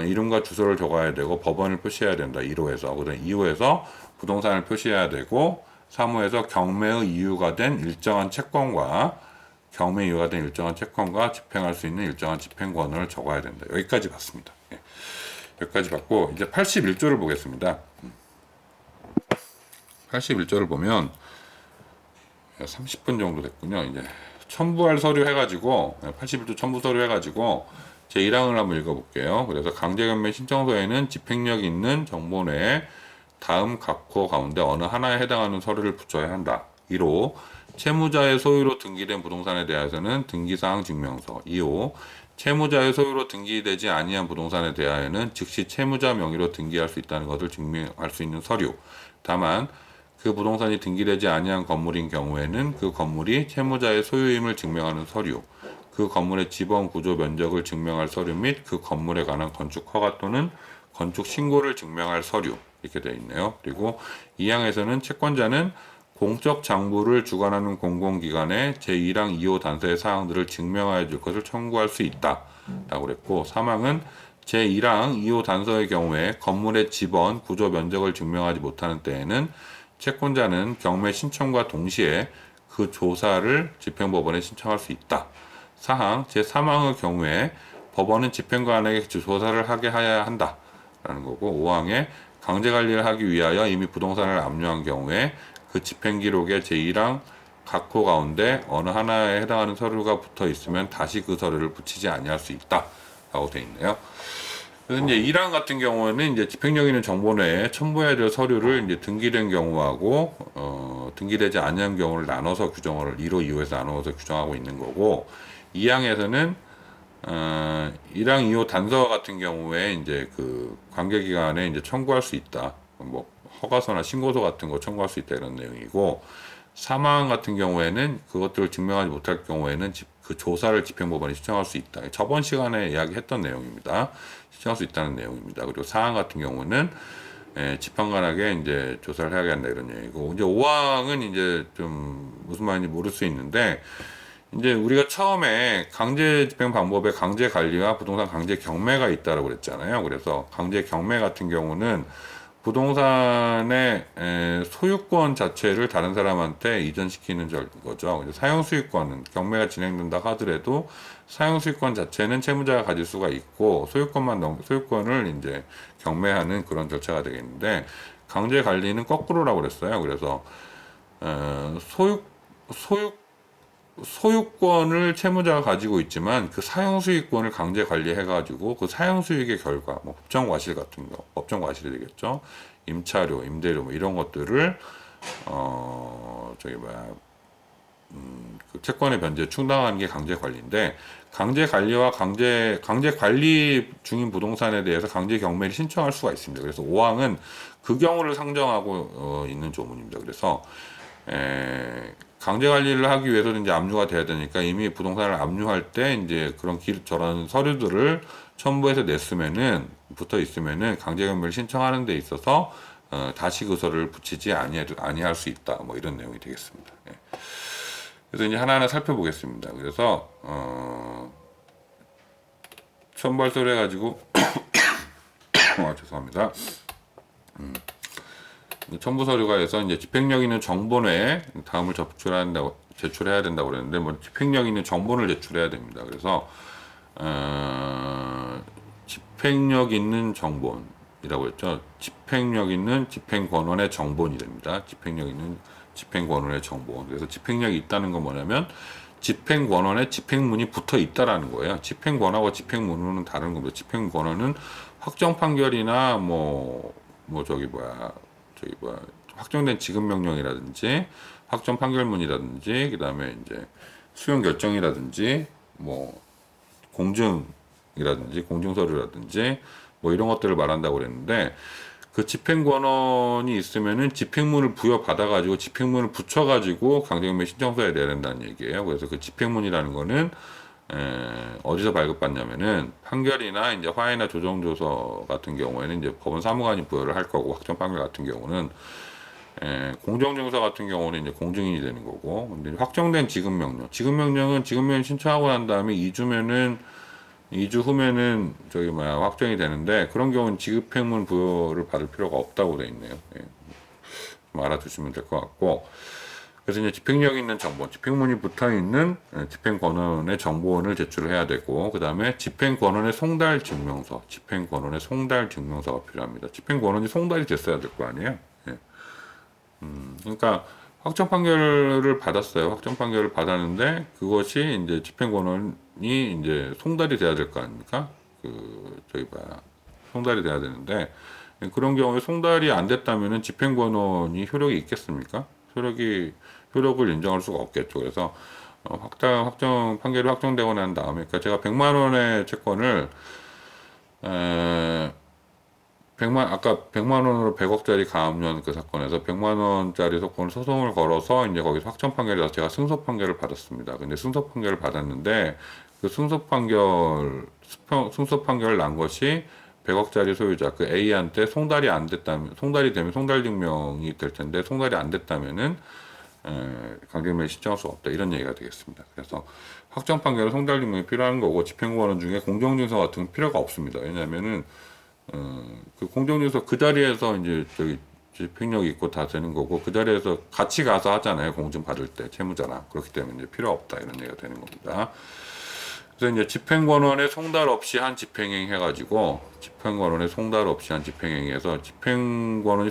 이름과 주소를 적어야 되고 법원을 표시해야 된다. 1호에서. 그다음 2호에서 부동산을 표시해야 되고 3호에서 경매의 이유가 된 일정한 채권과 집행할 수 있는 일정한 집행권을 적어야 된다. 여기까지 봤습니다. 여기까지 봤고 이제 81조를 보겠습니다. 81조를 보면 30분 정도 됐군요. 이제 첨부할 서류 해가지고 81조 첨부 서류 해가지고 제 1항을 한번 읽어볼게요. 그래서 강제경매 신청서에는 집행력 있는 정보 내에 다음 각호 가운데 어느 하나에 해당하는 서류를 붙여야 한다. 1호 채무자의 소유로 등기된 부동산에 대해서는 등기사항 증명서. 2호 채무자의 소유로 등기되지 아니한 부동산에 대하여는 즉시 채무자 명의로 등기할 수 있다는 것을 증명할 수 있는 서류. 다만 그 부동산이 등기되지 아니한 건물인 경우에는 그 건물이 채무자의 소유임을 증명하는 서류, 그 건물의 지번 구조 면적을 증명할 서류 및 그 건물에 관한 건축 허가 또는 건축 신고를 증명할 서류 이렇게 되어 있네요. 그리고 2항에서는 채권자는 공적 장부를 주관하는 공공기관에 제1항 2호 단서의 사항들을 증명하여 줄 것을 청구할 수 있다 라고 그랬고 3항은 제1항 2호 단서의 경우에 건물의 지번, 구조 면적을 증명하지 못하는 때에는 채권자는 경매 신청과 동시에 그 조사를 집행법원에 신청할 수 있다. 4항 제3항의 경우에 법원은 집행관에게 조사를 하게 해야 한다 라는 거고 5항에 강제관리를 하기 위하여 이미 부동산을 압류한 경우에 그 집행기록에 제1항 각호 가운데 어느 하나에 해당하는 서류가 붙어 있으면 다시 그 서류를 붙이지 아니할 수 있다 라고 되어 있네요. 그래서 이제 1항 같은 경우에는 이제 집행력 있는 정보 내에 첨부해야 될 서류를 이제 등기된 경우하고 등기되지 않은 경우를 나눠서 규정을 1호, 2호에서 나눠서 규정하고 있는 거고 2항에서는 1항, 2호 단서 같은 경우에 이제 그 관계기관에 이제 청구할 수 있다. 뭐 허가서나 신고서 같은 거 청구할 수 있다 이런 내용이고 3항 같은 경우에는 그것들을 증명하지 못할 경우에는 그 조사를 집행법원에 신청할 수 있다. 저번 시간에 이야기했던 내용입니다. 신청할 수 있다는 내용입니다. 그리고 4항 같은 경우는 집행관에게 이제 조사를 해야 한다 이런 얘기고 이제 5항은 이제 좀 무슨 말인지 모를 수 있는데 이제 우리가 처음에 강제 집행 방법에 강제 관리와 부동산 강제 경매가 있다라고 그랬잖아요. 그래서 강제 경매 같은 경우는 부동산의 소유권 자체를 다른 사람한테 이전시키는 거죠. 사용 수익권은 경매가 진행된다 하더라도 사용 수익권 자체는 채무자가 가질 수가 있고 소유권을 이제 경매하는 그런 절차가 되겠는데 강제 관리는 거꾸로라고 그랬어요. 그래서 소유권을 채무자가 가지고 있지만 그 사용수익권을 강제 관리해가지고 그 사용수익의 결과, 뭐 법정과실 같은 거, 법정과실이 되겠죠. 임차료, 임대료 뭐 이런 것들을 그 채권의 변제에 충당하는 게 강제 관리인데 강제 관리와 강제 관리 중인 부동산에 대해서 강제 경매를 신청할 수가 있습니다. 그래서 5항은 그 경우를 상정하고 있는 조문입니다. 그래서 강제 관리를 하기 위해서는 이제 압류가 돼야 되니까 이미 부동산을 압류할 때 이제 저런 서류들을 첨부해서 붙어 있으면은 강제 경매를 신청하는 데 있어서 다시 그 서류를 붙이지 아니할 수 있다. 뭐 이런 내용이 되겠습니다. 예. 그래서 이제 하나하나 살펴보겠습니다. 그래서 첨부할 서류 해가지고 죄송합니다. 첨부 서류가 해서 이제 집행력 있는 정본에 다음을 제출해야 된다고 그랬는데 뭐 집행력 있는 정본을 제출해야 됩니다. 그래서 집행력 있는 정본이라고 했죠. 집행력 있는 집행권원의 정본이 됩니다. 집행력 있는 집행권원의 정본. 그래서 집행력이 있다는 건 뭐냐면 집행권원에 집행문이 붙어 있다라는 거예요. 집행권하고 집행문은 다른 겁니다. 집행권원은 확정 판결이나 확정된 지급 명령이라든지 확정 판결문이라든지 그다음에 이제 수용 결정이라든지 뭐 공증서류라든지 뭐 이런 것들을 말한다고 그랬는데 그 집행권원이 있으면은 집행문을 부여받아가지고 집행문을 붙여가지고 강제경매 신청서에 내야 된다는 얘기예요. 그래서 그 집행문이라는 거는 어디서 발급받냐면은 판결이나 이제 화해나 조정조서 같은 경우에는 이제 법원 사무관이 부여를 할 거고 확정 판결 같은 경우는 공정증서 같은 경우는 이제 공증인이 되는 거고 근데 확정된 지급명령 지급명령 신청하고 난 다음에 2주 후면은 확정이 되는데 그런 경우는 지급행문 부여를 받을 필요가 없다고 돼 있네요. 예. 좀 알아두시면 될 것 같고 그래서 이제 집행력 있는 정본, 집행문이 붙어 있는 집행권원의 정본을 제출을 해야 되고 그 다음에 집행권원의 송달 증명서가 필요합니다. 집행권원이 송달이 됐어야 될 거 아니에요. 예. 그러니까 확정 판결을 받았어요. 확정 판결을 받았는데 그것이 이제 집행권원이 이제 송달이 돼야 될 거 아닙니까? 송달이 돼야 되는데 그런 경우에 송달이 안 됐다면은 집행권원이 효력이 있겠습니까? 효력을 인정할 수가 없겠죠. 그래서 확정 판결이 확정되고 난 다음에 그러니까 제가 100만 원의 채권을 아까 100만 원으로 100억짜리 가압류한 그 사건에서 100만 원짜리 소송을 걸어서 이제 거기서 확정 판결이 나서 제가 승소 판결을 받았습니다. 근데 승소 판결을 받았는데 그 승소 판결 난 것이 100억짜리 소유자 그 A한테 송달이 되면 송달 증명이 될 텐데 송달이 안 됐다면은 강제경매 신청할 수 없다 이런 얘기가 되겠습니다. 그래서 확정 판결은 송달 증명이 필요한 거고 집행권원 중에 공정증서 같은 건 필요가 없습니다. 왜냐하면은 그 공정증서 그 자리에서 이제 집행력이 있고 다 되는 거고 그 자리에서 같이 가서 하잖아요. 공증 받을 때 채무자랑 그렇기 때문에 이제 필요 없다 이런 얘기가 되는 겁니다. 그래서 이제 집행권원의 송달 없이 한 집행행 해가지고 집행권원이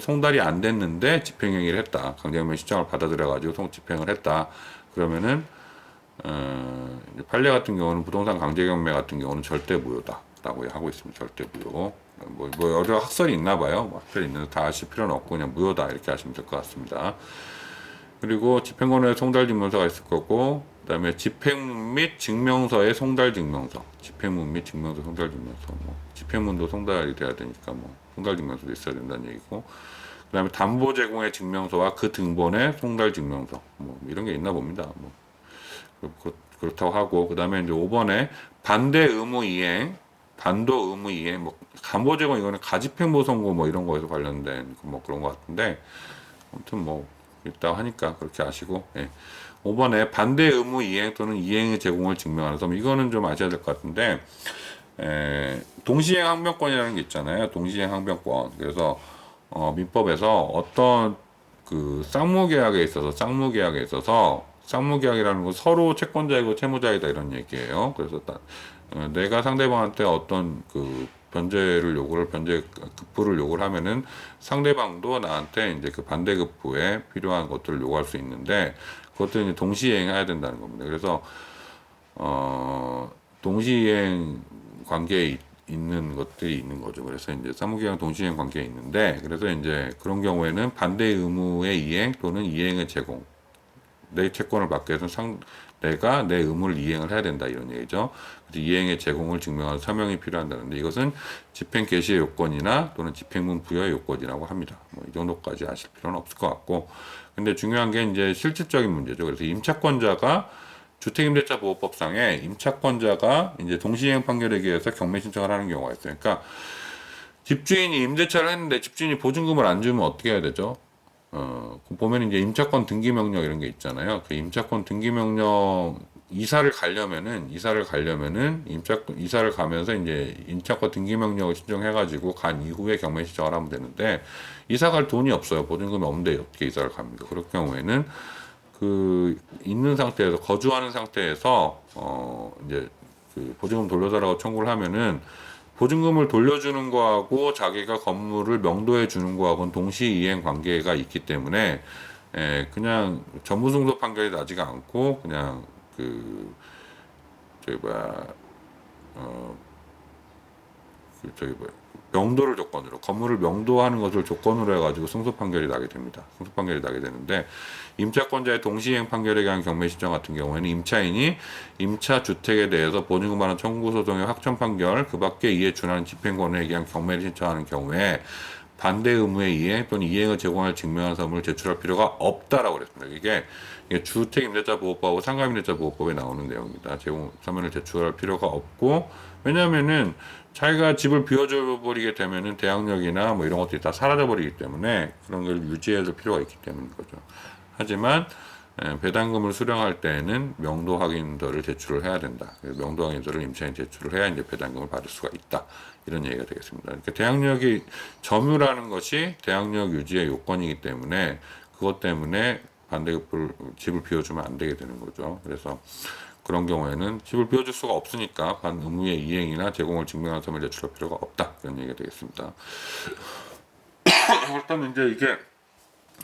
송달이 안 됐는데 집행행위를 했다. 강제경매 신청을 받아들여가지고 집행을 했다. 그러면은 판례 같은 경우는 부동산 강제경매 같은 경우는 절대 무효다. 라고 하고 있습니다. 절대 무효. 뭐 여러 학설이 있나 봐요. 뭐 학설이 있는데 다 아실 필요는 없고 그냥 무효다 이렇게 하시면 될 것 같습니다. 그리고 집행권의 송달 증명서가 있을 거고, 그다음에 집행문 및 증명서의 송달 증명서, 집행문 및 증명서 송달 증명서, 뭐 집행문도 송달이 돼야 되니까 뭐 송달 증명서도 있어야 된다는 얘기고, 그다음에 담보 제공의 증명서와 그 등본의 송달 증명서, 뭐 이런 게 있나 봅니다. 뭐 그렇다고 하고, 그다음에 이제 5번에 반대 의무 이행, 반도 의무 이행, 뭐 담보 제공 이거는 가집행보 선고 뭐 이런 거에서 관련된 뭐 그런 것 같은데, 아무튼 뭐 있다고 하니까 그렇게 아시고, 예. 5번에 반대 의무 이행 또는 이행의 제공을 증명하는 섬, 이거는 좀 아셔야 될 것 같은데, 동시행 항변권이라는 게 있잖아요. 동시행 항변권. 그래서 민법에서 어떤 그 쌍무계약에 있어서 쌍무계약이라는 건 서로 채권자이고 채무자이다 이런 얘기예요. 그래서 내가 상대방한테 어떤 그 변제 급부를 요구를 하면은 상대방도 나한테 이제 그 반대급부에 필요한 것들을 요구할 수 있는데, 그것들은 이제 동시행해야 된다는 겁니다. 그래서 동시행 관계에 있는 것들이 있는 거죠. 그래서 이제 사무계약 동시행 관계에 있는데, 그래서 이제 그런 경우에는 반대 의무의 이행 또는 이행의 제공, 내 채권을 받기 위해서는 내가 내 의무를 이행을 해야 된다 이런 얘기죠. 이행의 제공을 증명하는 서명이 필요한다는데, 이것은 집행 개시의 요건이나 또는 집행문 부여의 요건이라고 합니다. 뭐 이 정도까지 아실 필요는 없을 것 같고, 근데 중요한 게 이제 실질적인 문제죠. 그래서 임차권자가 주택임대차 보호법상에 임차권자가 이제 동시행 판결에 의해서 경매 신청을 하는 경우가 있어요. 그러니까 집주인이 임대차를 했는데 집주인이 보증금을 안 주면 어떻게 해야 되죠? 보면 이제 임차권 등기 명령 이런 게 있잖아요. 그 임차권 등기 명령 이사를 가면서 이제 임차권 등기 명령을 신청해가지고 간 이후에 경매 신청을 하면 되는데, 이사 갈 돈이 없어요. 보증금이 없는데 어떻게 이사를 갑니까? 그럴 경우에는 그 있는 상태에서 거주하는 상태에서 이제 그 보증금 돌려달라고 청구를 하면은, 보증금을 돌려주는 거하고 자기가 건물을 명도해 주는 거하고는 동시 이행 관계가 있기 때문에, 그냥 전무승소 판결이 나지가 않고 그냥 그 저기 뭐야 명도를 조건으로, 건물을 명도하는 것을 조건으로 해가지고 승소 판결이 나게 됩니다. 승소 판결이 나게 되는데, 임차권자의 동시행 판결에 의한 경매 신청 같은 경우에는 임차인이 임차 주택에 대해서 보증금 반환 청구 소송의 확정 판결, 그 밖에 이에 준하는 집행권에 의한 경매를 신청하는 경우에 반대 의무의 이행 또는 이행을 제공할 증명한 서면을 제출할 필요가 없다라고 그랬습니다. 이게 주택임대차보호법하고 상가임대차보호법에 나오는 내용입니다. 제공 서면을 제출할 필요가 없고, 왜냐하면은 자기가 집을 비워줘 버리게 되면은 대항력이나 뭐 이런 것들이 다 사라져 버리기 때문에 그런 걸 유지해야 될 필요가 있기 때문인 거죠. 하지만 배당금을 수령할 때에는 명도 확인서를 제출을 해야 된다. 명도 확인서를 임차인이 제출을 해야 이제 배당금을 받을 수가 있다. 이런 얘기가 되겠습니다. 그러니까 대항력이 점유라는 것이 대항력 유지의 요건이기 때문에, 그것 때문에 반대급부를 집을 비워주면 안 되게 되는 거죠. 그래서 그런 경우에는 집을 비워줄 수가 없으니까 반의무의 이행이나 제공을 증명한 서면을 제출할 필요가 없다. 이런 얘기가 되겠습니다. 일단 이제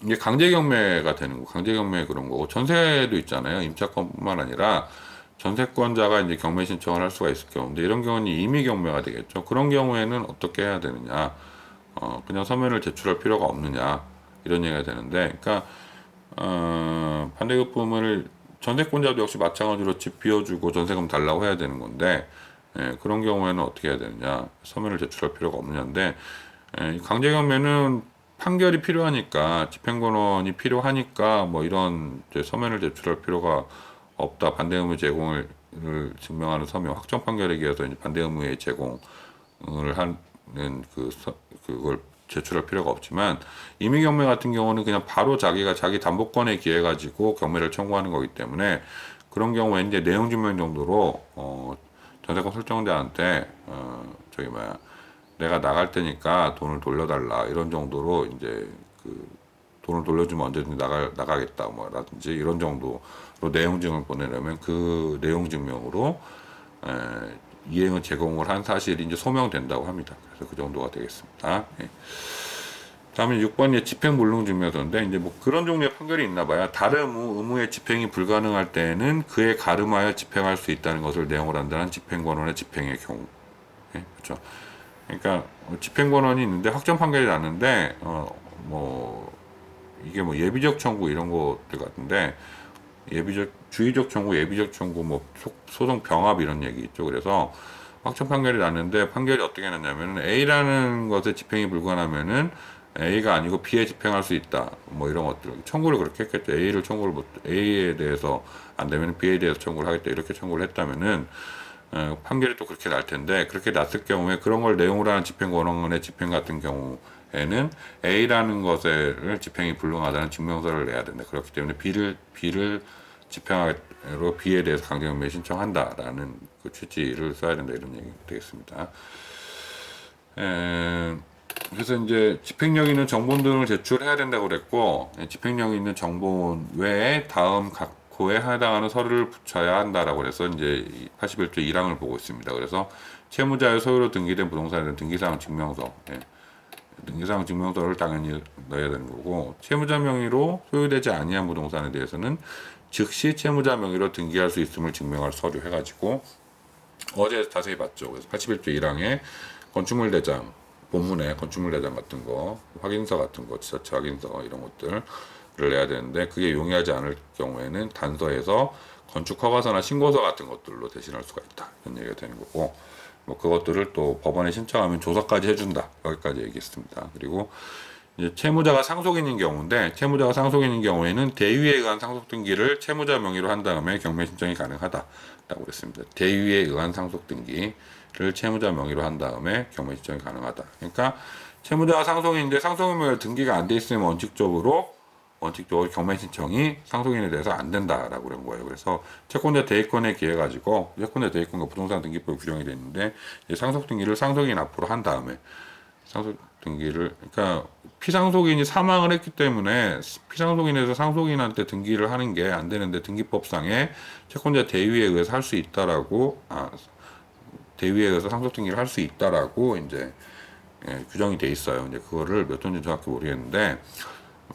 이게 강제 경매가 되는 거, 강제 경매 그런 거고, 전세도 있잖아요. 임차권뿐만 아니라 전세권자가 이제 경매 신청을 할 수가 있을 경우인데, 이런 경우는 임의 경매가 되겠죠. 그런 경우에는 어떻게 해야 되느냐? 그냥 서면을 제출할 필요가 없느냐? 이런 얘기가 되는데, 그러니까 반대급부를 전세권자도 역시 마찬가지로 집 비워주고 전세금 달라고 해야 되는 건데, 그런 경우에는 어떻게 해야 되느냐? 서면을 제출할 필요가 없느냐인데, 강제 경매는 판결이 필요하니까, 집행권원이 필요하니까 뭐 이런 서면을 제출할 필요가 없다. 반대 의무 제공을 증명하는 서면, 확정 판결에 의해서 이제 반대 의무의 제공을 하는 그걸 제출할 필요가 없지만, 임의 경매 같은 경우는 그냥 바로 자기 담보권에 기해 가지고 경매를 청구하는 거기 때문에, 그런 경우에 이제 내용 증명 정도로 전세권 설정자한테 내가 나갈 테니까 돈을 돌려달라 이런 정도로 이제 그 돈을 돌려주면 언제든지 나가겠다 뭐라든지 이런 정도로 내용 증명을 보내려면, 그 내용 증명으로 이행을 제공을 한 사실이 이제 소명된다고 합니다. 그래서 그 정도가 되겠습니다. 다음에 6번이 집행불능증명서인데, 이제 뭐 그런 종류의 판결이 있나 봐요. 다른 의무의 집행이 불가능할 때에는 그에 가름하여 집행할 수 있다는 것을 내용으로 한다는 집행권원의 집행의 경우. 예, 그렇죠. 그러니까 집행권한이 있는데 확정 판결이 났는데 뭐 이게 뭐 예비적 청구 이런 것들 같은데 예비적 주의적 청구, 예비적 청구, 뭐 소송 병합 이런 얘기 있죠. 그래서 확정 판결이 났는데 판결이 어떻게 났냐면은 A라는 것에 집행이 불가하면은 A가 아니고 B에 집행할 수 있다. 뭐 이런 것들 청구를 그렇게 했겠죠. A에 대해서 안 되면 B에 대해서 청구를 하겠다. 이렇게 청구를 했다면은 판결이 또 그렇게 날 텐데 그렇게 났을 경우에 그런 걸 내용으로 하는 집행권한의 집행 같은 경우에는 A라는 것을 집행이 불능하다는 증명서를 내야 된다. 그렇기 때문에 B를 집행하로 B에 대해서 강제경매 신청한다라는 그 취지를 써야 된다 이런 얘기 되겠습니다. 그래서 이제 집행력 있는 정본 등을 제출해야 된다고 그랬고 집행력 있는 정본 외에 다음 각 호에 해당하는 서류를 붙여야 한다라고 그래서 이제 81조 1항을 보고 있습니다. 그래서 채무자의 소유로 등기된 부동산에 대한 등기사항 증명서, 등기사항 증명서를 당연히 넣어야 되는 거고 채무자 명의로 소유되지 아니한 부동산에 대해서는 즉시 채무자 명의로 등기할 수 있음을 증명할 서류 해가지고 어제 자세히 봤죠. 그래서 81조 1항에 건축물 대장, 본문에 건축물 대장 같은 거, 확인서 같은 거, 지자체 확인서 이런 것들을 내야 되는데 그게 용이하지 않을 경우에는 단서에서 건축 허가서나 신고서 같은 것들로 대신할 수가 있다. 이런 얘기가 되는 거고 뭐 그것들을 또 법원에 신청하면 조사까지 해준다. 여기까지 얘기했습니다. 그리고 이제 채무자가 상속인인 경우인데 채무자가 상속인인 경우에는 대위에 의한 상속 등기를 채무자 명의로 한 다음에 경매 신청이 가능하다라고 그랬습니다. 대위에 의한 상속 등기를 채무자 명의로 한 다음에 경매 신청이 가능하다. 그러니까 채무자가 상속인인데 상속인 명의로 등기가 안 돼 있으면 원칙적으로 경매 신청이 상속인에 대해서 안 된다라고 그런 거예요. 그래서 채권자 대위권에 기해 가지고 채권자 대위권과 부동산 등기법에 규정이 되어 있는데 상속 등기를 상속인 앞으로 한 다음에 상속 등기를 그러니까 피상속인이 사망을 했기 때문에 피상속인에서 상속인한테 등기를 하는 게 안 되는데 등기법상에 채권자 대위에 의해서 할 수 있다라고 대위에 의해서 상속 등기를 할 수 있다라고 이제 규정이 돼 있어요. 이제 그거를 몇 돈인지 정확히 모르겠는데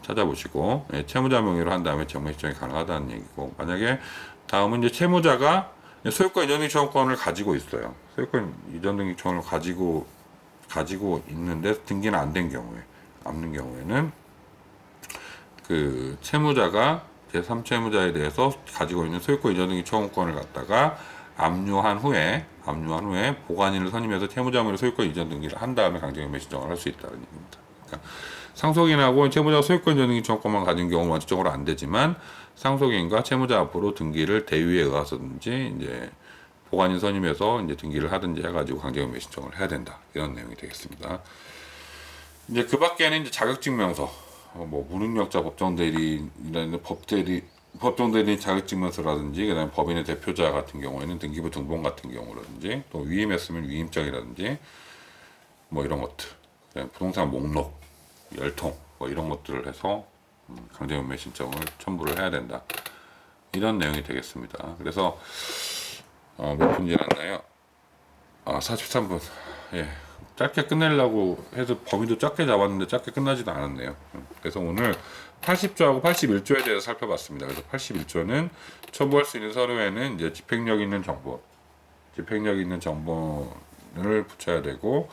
찾아보시고 채무자 명의로 한 다음에 경매 신청이 가능하다는 얘기고 만약에 다음은 이제 채무자가 소유권 이전 등기 청구권을 가지고 있어요. 소유권 이전 등기 청구를 가지고 있는데 등기는 안 된 경우에 없는 경우에는 그 채무자가 제3채무자에 대해서 가지고 있는 소유권 이전 등기 청구권을 갖다가 압류한 후에 보관인을 선임해서 채무자 명의로 소유권 이전 등기를 한 다음에 강제경매 신청을 할 수 있다는 얘기입니다. 그러니까 상속인하고 채무자가 소유권 이전 등기 청구권만 가진 경우는 원칙적으로 안 되지만 상속인과 채무자 앞으로 등기를 대위에 의해서든지 이제 보관인 선임해서 이제 등기를 하든지 해가지고 강제경매 신청을 해야 된다 이런 내용이 되겠습니다. 이제 그 밖에는 이제 자격증명서, 뭐 무능력자 법정대리인이라는 법정대리인 자격증명서라든지 그다음에 법인의 대표자 같은 경우에는 등기부 등본 같은 경우라든지 또 위임했으면 위임장이라든지 뭐 이런 것들, 그다음에 부동산 목록, 열통 뭐 이런 것들을 해서 강제경매 신청을 첨부를 해야 된다 이런 내용이 되겠습니다. 그래서 몇 분 지났나요? 43분. 예. 짧게 끝내려고 해서 범위도 짧게 잡았는데 짧게 끝나지도 않았네요. 그래서 오늘 80조하고 81조에 대해서 살펴봤습니다. 그래서 81조는 첨부할 수 있는 서류에는 이제 집행력 있는 정보를 붙여야 되고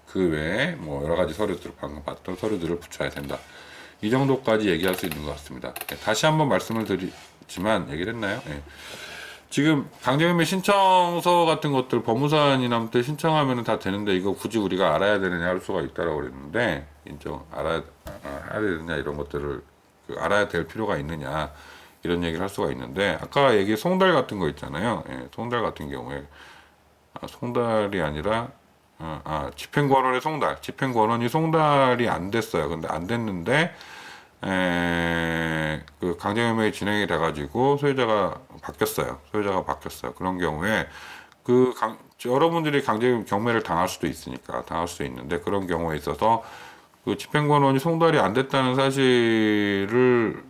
그 외에 뭐 여러 가지 서류들 방금 봤던 서류들을 붙여야 된다. 이 정도까지 얘기할 수 있는 것 같습니다. 다시 한번 말씀을 드리지만 얘기를 했나요? 예. 지금 강제경매 신청서 같은 것들 법무사님한테 신청하면 다 되는데 이거 굳이 우리가 알아야 되느냐 할 수가 있다라고 그랬는데 알아야 되느냐 이런 것들을 알아야 될 필요가 있느냐 이런 얘기를 할 수가 있는데 아까 얘기 송달 같은 거 있잖아요. 송달 같은 경우에 송달이 아니라 집행권원의 집행권원이 송달이 안 됐어요. 근데 안 됐는데 그 강제경매가 진행이 돼가지고 소유자가 바뀌었어요. 그런 경우에 여러분들이 강제경매를 당할 수도 있는데 그런 경우에 있어서 그 집행권원이 송달이 안 됐다는 사실을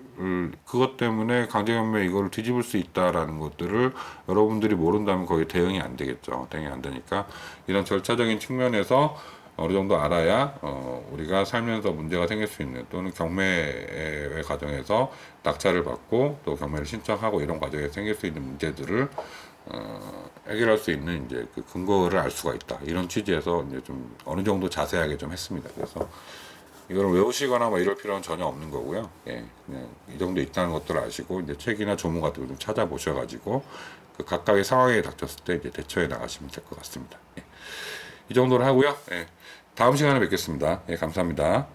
그것 때문에 강제경매 이거를 뒤집을 수 있다라는 것들을 여러분들이 모른다면 거의 대응이 안 되겠죠. 대응이 안 되니까 이런 절차적인 측면에서 어느 정도 알아야 우리가 살면서 문제가 생길 수 있는 또는 경매 과정에서 낙찰을 받고 또 경매를 신청하고 이런 과정에서 생길 수 있는 문제들을 해결할 수 있는 이제 그 근거를 알 수가 있다. 이런 취지에서 이제 좀 어느 정도 자세하게 좀 했습니다. 그래서 이거를 외우시거나 뭐 이럴 필요는 전혀 없는 거고요. 예, 그냥 이 정도 있다는 것들을 아시고 이제 책이나 조문 같은 거 좀 찾아보셔가지고 그 각각의 상황에 닥쳤을 때 이제 대처해 나가시면 될 것 같습니다. 예, 이 정도로 하고요. 예, 다음 시간에 뵙겠습니다. 예, 감사합니다.